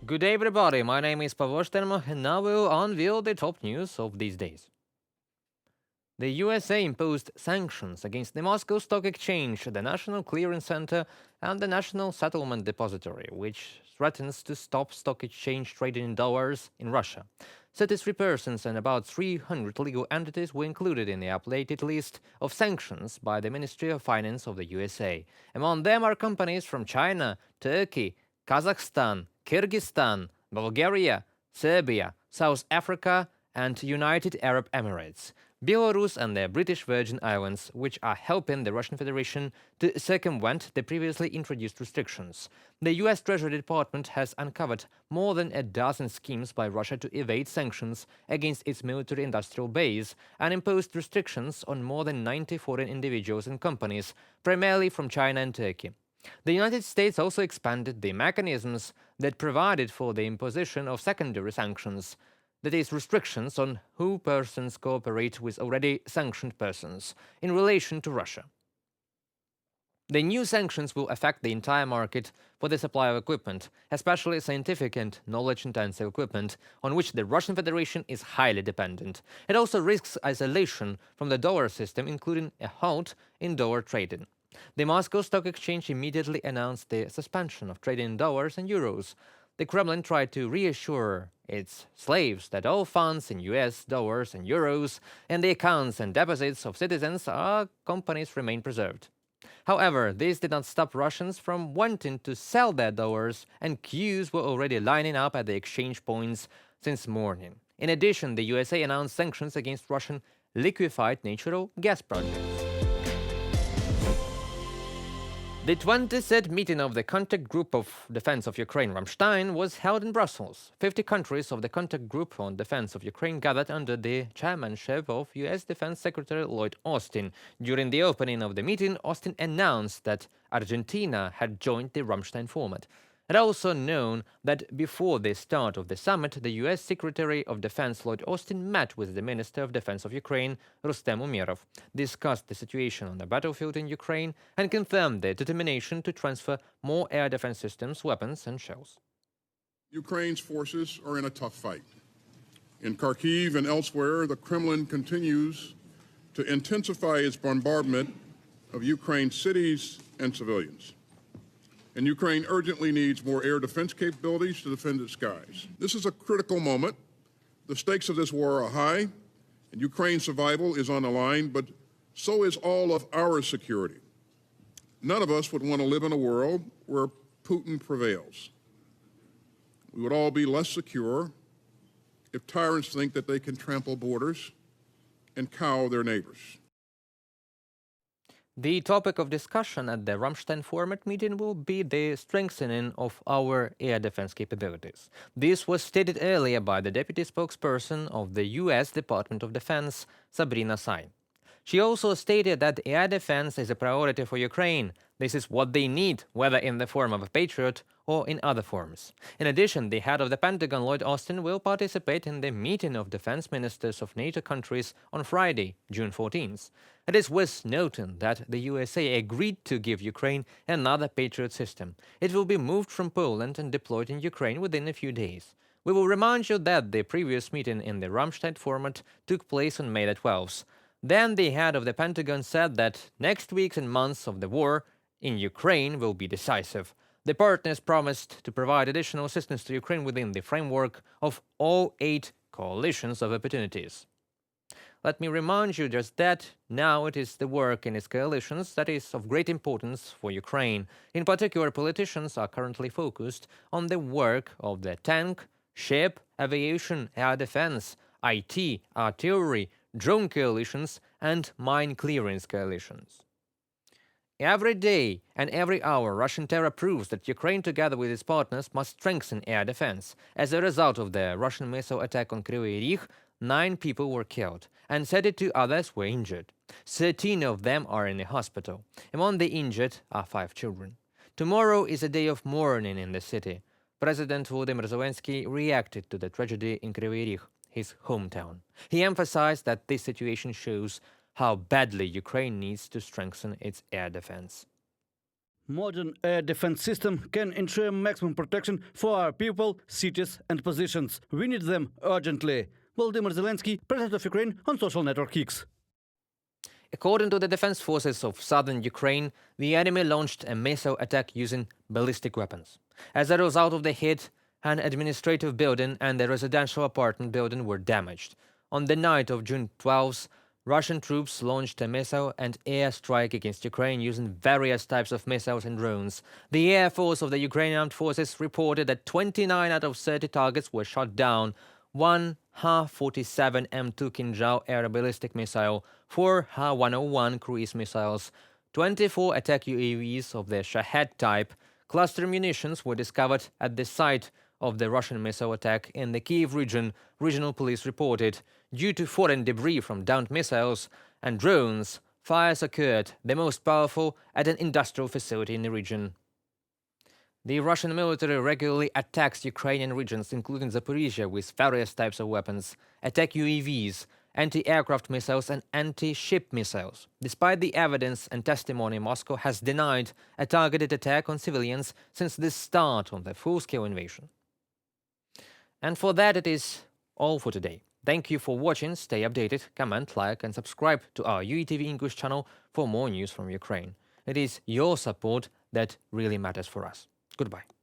Good day, everybody. My name is Pavel Stermo, and now we'll unveil the top news of these days. The USA imposed sanctions against the Moscow Stock Exchange, the National Clearing Center, and the National Settlement Depository, which threatens to stop stock exchange trading in dollars in Russia. 33 persons and about 300 legal entities were included in the updated list of sanctions by the Ministry of Finance of the USA. Among them are companies from China, Turkey, Kazakhstan, Kyrgyzstan, Bulgaria, Serbia, South Africa, and United Arab Emirates, Belarus, and the British Virgin Islands, which are helping the Russian Federation to circumvent the previously introduced restrictions. The US Treasury Department has uncovered more than a dozen schemes by Russia to evade sanctions against its military-industrial base and imposed restrictions on more than 90 foreign individuals and companies, primarily from China and Turkey. The United States also expanded the mechanisms that provided for the imposition of secondary sanctions, that is, restrictions on who persons cooperate with already sanctioned persons, in relation to Russia. The new sanctions will affect the entire market for the supply of equipment, especially scientific and knowledge-intensive equipment, on which the Russian Federation is highly dependent. It also risks isolation from the dollar system, including a halt in dollar trading. The Moscow Stock Exchange immediately announced the suspension of trading in dollars and euros. The Kremlin tried to reassure its slaves that all funds in US dollars and euros and the accounts and deposits of citizens or companies remain preserved. However, this did not stop Russians from wanting to sell their dollars, and queues were already lining up at the exchange points since morning. In addition, the USA announced sanctions against Russian liquefied natural gas projects. The 23rd meeting of the Contact Group of Defense of Ukraine, Ramstein, was held in Brussels. 50 countries of the Contact Group on Defense of Ukraine gathered under the chairmanship of U.S. Defense Secretary Lloyd Austin. During the opening of the meeting, Austin announced that Argentina had joined the Ramstein format. It also known that before the start of the summit, the U.S. Secretary of Defense Lloyd Austin met with the Minister of Defense of Ukraine, Rustem Umerov, discussed the situation on the battlefield in Ukraine, and confirmed their determination to transfer more air defense systems, weapons, and shells. Ukraine's forces are in a tough fight. In Kharkiv and elsewhere, the Kremlin continues to intensify its bombardment of Ukraine's cities and civilians. And Ukraine urgently needs more air defense capabilities to defend its skies. This is a critical moment. The stakes of this war are high, and Ukraine's survival is on the line, but so is all of our security. None of us would want to live in a world where Putin prevails. We would all be less secure if tyrants think that they can trample borders and cow their neighbors. The topic of discussion at the Ramstein format meeting will be the strengthening of our air defense capabilities. This was stated earlier by the deputy spokesperson of the U.S. Department of Defense, Sabrina Singh. She also stated that air defense is a priority for Ukraine. This is what they need, whether in the form of a Patriot or in other forms. In addition, the head of the Pentagon, Lloyd Austin, will participate in the meeting of defense ministers of NATO countries on Friday, June 14th. It is worth noting that the USA agreed to give Ukraine another Patriot system. It will be moved from Poland and deployed in Ukraine within a few days. We will remind you that the previous meeting in the Ramstein format took place on May the 12th. Then the head of the Pentagon said that next weeks and months of the war in Ukraine will be decisive. The partners promised to provide additional assistance to Ukraine within the framework of all 8 coalitions of opportunities. Let me remind you just that now it is the work in its coalitions that is of great importance for Ukraine. In particular, politicians are currently focused on the work of the tank, ship, aviation, air defense, IT, artillery, drone coalitions, and mine clearance coalitions. Every day and every hour, Russian terror proves that Ukraine, together with its partners, must strengthen air defense. As a result of the Russian missile attack on Kryvyi Rih, 9 people were killed, and 32 others were injured. 13 of them are in a hospital. Among the injured are 5 children. Tomorrow is a day of mourning in the city. President Volodymyr Zelensky reacted to the tragedy in Kryvyi Rih, his hometown. He emphasized that this situation shows how badly Ukraine needs to strengthen its air defense. Modern air defense system can ensure maximum protection for our people, cities and positions. We need them urgently. Volodymyr Zelensky, President of Ukraine, on social network X. According to the defense forces of southern Ukraine, the enemy launched a missile attack using ballistic weapons. As a result of the hit, an administrative building and a residential apartment building were damaged. On the night of June 12th, Russian troops launched a missile and air strike against Ukraine using various types of missiles and drones. The Air Force of the Ukrainian Armed Forces reported that 29 out of 30 targets were shot down. One Ha-47 M2 Kinjal air ballistic missile, 4 Ha-101 cruise missiles, 24 attack UAVs of the Shahed type. Cluster munitions were discovered at the site of the Russian missile attack in the Kyiv region, regional police reported. Due to foreign debris from downed missiles and drones, fires occurred, the most powerful at an industrial facility in the region. The Russian military regularly attacks Ukrainian regions, including Zaporizhia, with various types of weapons, attack UAVs, anti-aircraft missiles and anti-ship missiles. Despite the evidence and testimony, Moscow has denied a targeted attack on civilians since the start of the full-scale invasion. And for that, it is all for today. Thank you for watching. Stay updated, comment, like and subscribe to our UATV English channel for more news from Ukraine. It is your support that really matters for us. Goodbye.